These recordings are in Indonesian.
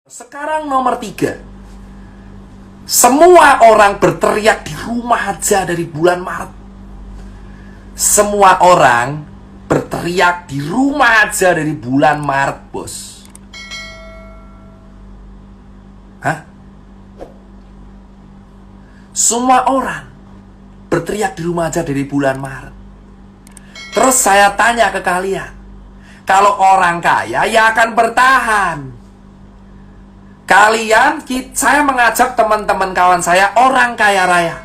Sekarang nomor 3. Semua orang berteriak di rumah aja dari bulan Maret. Semua orang berteriak di rumah aja dari bulan Maret, bos. Hah? Semua orang berteriak di rumah aja dari bulan Maret. Terus saya tanya ke kalian, kalau orang kaya ya akan bertahan. Saya mengajak teman-teman kawan saya orang kaya raya,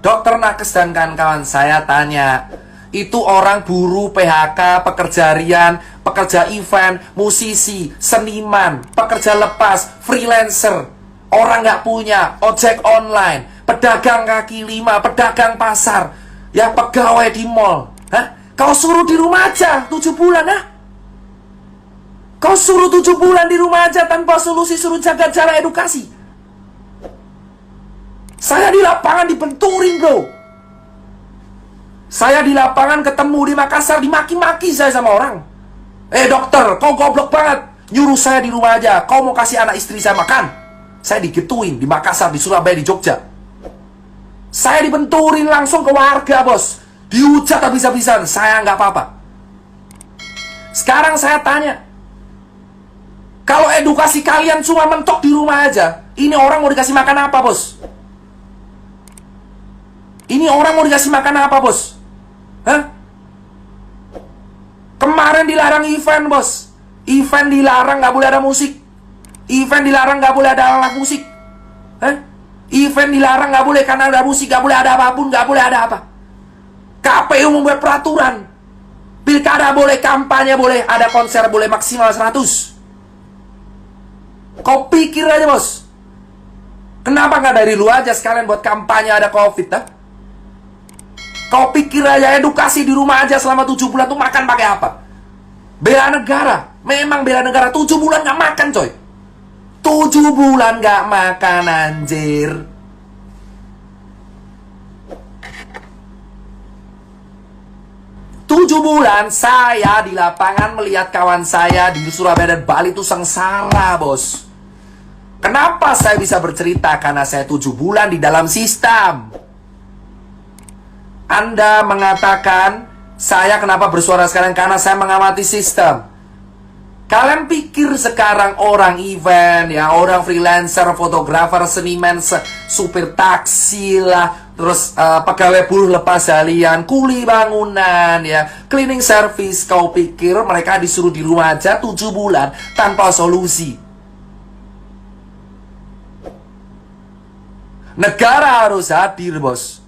Dokter Nakes dan kawan-kawan saya tanya, itu orang buruh, PHK, pekerja harian, pekerja event, musisi, seniman, pekerja lepas, freelancer, orang nggak punya, ojek online, pedagang kaki lima, pedagang pasar, ya pegawai di mall. Hah? Kau suruh di rumah aja 7 bulan, ah? Kau suruh 7 bulan di rumah aja tanpa solusi, suruh jaga jarak edukasi. Saya di lapangan dibenturin, bro. Saya di lapangan ketemu di Makassar, dimaki-maki saya sama orang. Dokter, kau goblok banget. Nyuruh saya di rumah aja. Kau mau kasih anak istri saya makan? Saya digituin di Makassar, di Surabaya, di Jogja. Saya dibenturin langsung ke warga, bos. Dihujat habis-habisan. Saya nggak apa-apa. Sekarang saya tanya, kalau edukasi kalian cuma mentok di rumah aja, ini orang mau dikasih makan apa, bos? Ini orang mau dikasih makan apa, bos? Hah? Kemarin dilarang event, bos. Event dilarang, nggak boleh ada musik. Event dilarang, nggak boleh ada alat musik. Hah? Event dilarang, nggak boleh karena ada musik, nggak boleh ada apapun, nggak boleh ada apa. KPU membuat peraturan. Pilkada boleh, kampanye boleh, ada konser boleh maksimal 100. Kau pikir aja, bos. Kenapa nggak dari lu aja sekalian buat kampanye ada COVID, ha? Kau pikir aja edukasi di rumah aja selama 7 bulan tuh makan pakai apa? Bela negara. Memang bela negara 7 bulan nggak makan, coy. 7 bulan nggak makan, anjir. Tujuh bulan saya di lapangan melihat kawan saya di Surabaya dan Bali itu sengsara, bos. Kenapa saya bisa bercerita? Karena saya 7 bulan di dalam sistem. Anda mengatakan, saya kenapa bersuara sekarang? Karena saya mengamati sistem. Kalian pikir sekarang orang event, ya, orang freelancer, fotografer, seniman, supir taksi lah, terus pegawai buruh lepas harian, kuli bangunan, ya, cleaning service, kau pikir mereka disuruh di rumah aja 7 bulan tanpa solusi? Negara harus hadir, bos.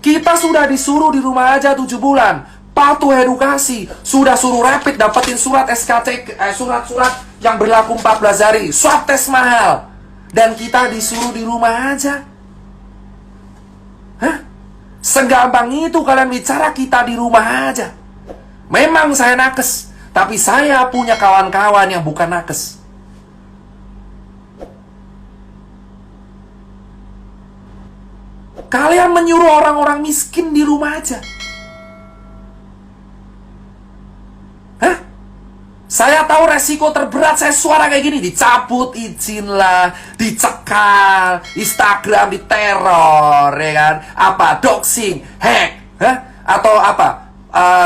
Kita sudah disuruh di rumah aja 7 bulan. Patuh edukasi. Sudah suruh rapid, dapetin surat SKT, surat-surat yang berlaku 14 hari. Swab tes mahal. Dan kita disuruh di rumah aja. Hah? Segampang itu kalian bicara kita di rumah aja. Memang saya nakes, tapi saya punya kawan-kawan yang bukan nakes. Kalian menyuruh orang-orang miskin di rumah aja. Hah? Saya tahu resiko terberat saya suara kayak gini. Dicabut izin lah, dicekal, Instagram diteror, ya kan? Apa? Doxing, hack, hah? Atau apa?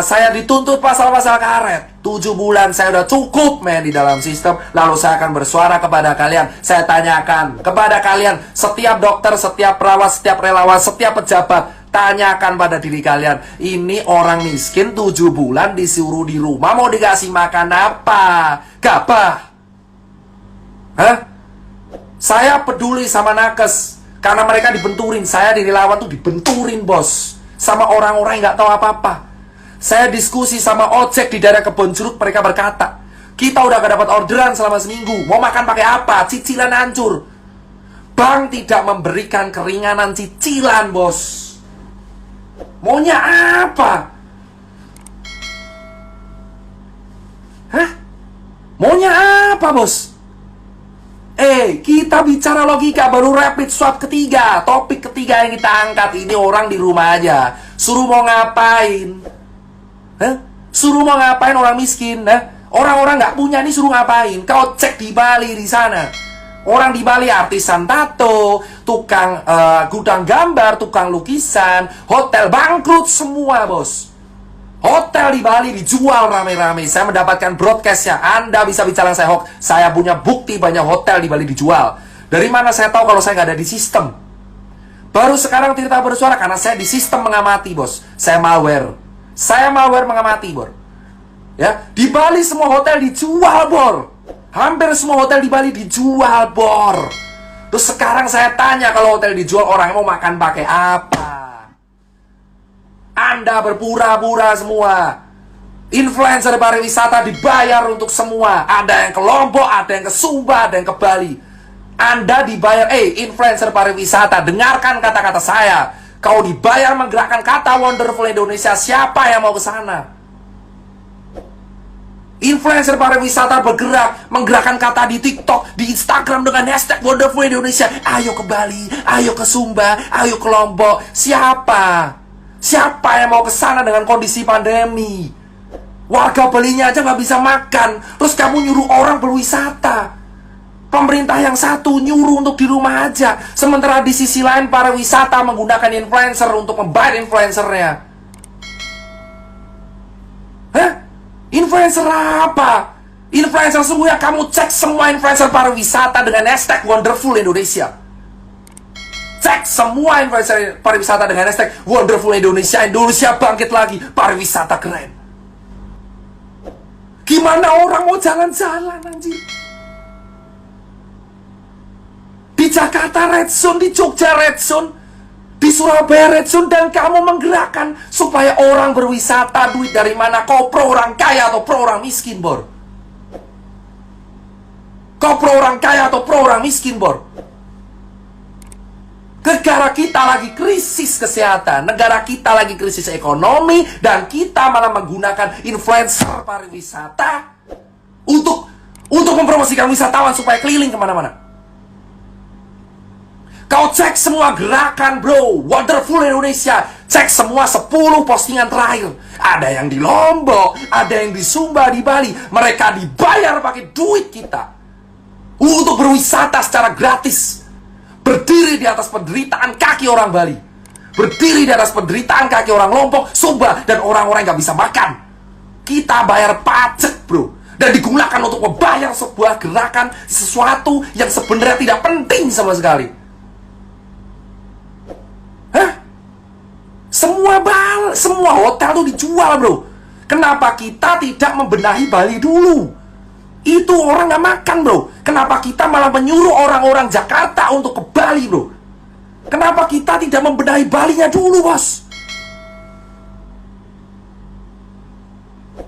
Saya dituntut pasal-pasal karet. 7 bulan saya udah cukup, men, di dalam sistem. Lalu saya akan bersuara kepada kalian. Saya tanyakan kepada kalian, setiap dokter, setiap perawat, setiap relawan, setiap pejabat, tanyakan pada diri kalian, ini orang miskin 7 bulan disuruh di rumah, mau dikasih makan apa? Gabah? Hah? Saya peduli sama nakes karena mereka dibenturin. Saya di relawan tuh dibenturin, bos, sama orang-orang yang gak tahu apa-apa. Saya diskusi sama ojek di daerah Kebonjeruk, mereka berkata, kita udah gak dapat orderan selama seminggu, mau makan pakai apa? Cicilan hancur. Bank tidak memberikan keringanan cicilan, bos. Maunya apa? Hah? Maunya apa, bos? Kita bicara logika, baru rapid swab ketiga. Topik ketiga yang kita angkat, ini orang di rumah aja. Suruh mau ngapain? Hah? Suruh mau ngapain orang miskin? Hah? Orang-orang nggak punya ini suruh ngapain? Kau cek di Bali di sana. Orang di Bali artisan tato, tukang gudang gambar, tukang lukisan, hotel bangkrut semua, bos. Hotel di Bali dijual rame-rame. Saya mendapatkan broadcastnya. Anda bisa bicara saya hoax. Saya punya bukti banyak hotel di Bali dijual. Dari mana saya tahu kalau saya nggak ada di sistem? Baru sekarang Tirta bersuara karena saya di sistem mengamati, bos. Saya malware. Saya malware mengamati, bor. Ya, di Bali semua hotel dijual, bor. Hampir semua hotel di Bali dijual, bor. Terus sekarang saya tanya, kalau hotel dijual, orang mau makan pakai apa? Anda berpura-pura semua. Influencer pariwisata dibayar untuk semua. Ada yang ke Lombok, ada yang ke Sumba, ada yang ke Bali. Anda dibayar, influencer pariwisata, dengarkan kata-kata saya. Kau dibayar menggerakkan kata Wonderful Indonesia. Siapa yang mau ke sana? Influencer pariwisata bergerak, menggerakkan kata di TikTok, di Instagram dengan hashtag Wonderful Indonesia. Ayo ke Bali, ayo ke Sumba, ayo ke Lombok. Siapa? Siapa yang mau ke sana dengan kondisi pandemi? Warga Balinya aja nggak bisa makan. Terus kamu nyuruh orang berwisata. Pemerintah yang satu nyuruh untuk di rumah aja. Sementara di sisi lain pariwisata menggunakan influencer untuk membayar influencernya. Hah? Influencer apa? Influencer semua, kamu cek semua influencer pariwisata dengan hashtag Wonderful Indonesia. Cek semua influencer pariwisata dengan hashtag Wonderful Indonesia. Indonesia bangkit lagi, pariwisata keren. Gimana orang mau jalan-jalan, anjir? Di Jakarta Red Zone, di Jogja Red Zone, di Surabaya Red Zone, dan kamu menggerakkan supaya orang berwisata. Duit dari mana? Kau pro orang kaya atau pro orang miskin, bor? Kau pro orang kaya atau pro orang miskin, bor? Negara kita lagi krisis kesehatan, negara kita lagi krisis ekonomi, dan kita malah menggunakan influencer pariwisata untuk mempromosikan wisatawan supaya keliling kemana-mana. Kau cek semua gerakan, bro, Wonderful Indonesia. Cek semua 10 postingan terakhir. Ada yang di Lombok, ada yang di Sumba, di Bali. Mereka dibayar pakai duit kita untuk berwisata secara gratis. Berdiri di atas penderitaan kaki orang Bali. Berdiri di atas penderitaan kaki orang Lombok, Sumba, dan orang-orang yang gak bisa makan. Kita bayar pajak, bro. Dan digunakan untuk membayar sebuah gerakan, sesuatu yang sebenarnya tidak penting sama sekali. Hah? Semua hotel tuh dijual, bro. Kenapa kita tidak membenahi Bali dulu? Itu orang gak makan, bro. Kenapa kita malah menyuruh orang-orang Jakarta untuk ke Bali, bro? Kenapa kita tidak membenahi Balinya dulu, bos?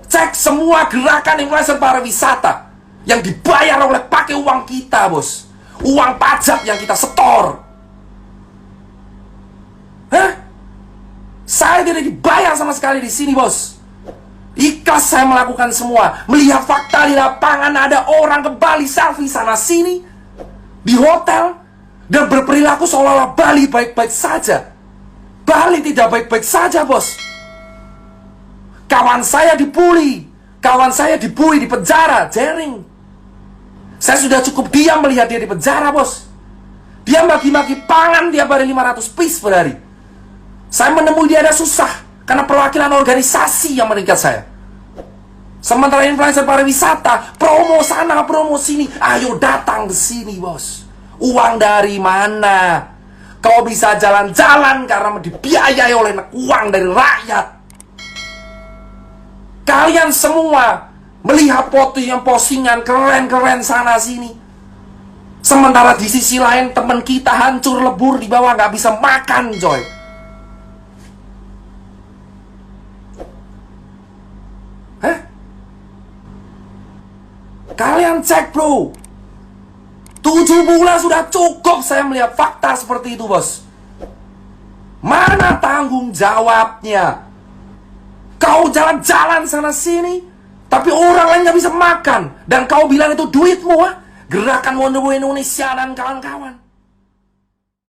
Cek semua gerakan influencer pariwisata yang dibayar oleh pakai uang kita, bos. Uang pajak yang kita setor. Hah? Saya tidak dibayar sama sekali di sini, bos. Ikhlas saya melakukan semua. Melihat fakta di lapangan, ada orang ke Bali selfie sana sini di hotel dan berperilaku seolah-olah Bali baik-baik saja. Bali tidak baik-baik saja, bos. Kawan saya dibully, di penjara, jaring. Saya sudah cukup diam melihat dia di penjara, bos. Dia maki-maki pangan tiap hari 500 piece per hari. Saya menemui dia ada susah karena perwakilan organisasi yang meningkat saya. Sementara influencer pariwisata, promo sana, promo sini. Ayo datang ke sini, bos. Uang dari mana? Kau bisa jalan-jalan karena dibiayai oleh uang dari rakyat. Kalian semua melihat postingan keren-keren sana sini. Sementara di sisi lain teman kita hancur lebur di bawah, nggak bisa makan, coy. Hah? Kalian cek, bro. 7 bulan sudah cukup saya melihat fakta seperti itu, bos. Mana tanggung jawabnya? Kau jalan-jalan sana sini, tapi orang lain nggak bisa makan. Dan kau bilang itu duitmu, ha? Gerakan Wonderful Indonesia dan kawan-kawan.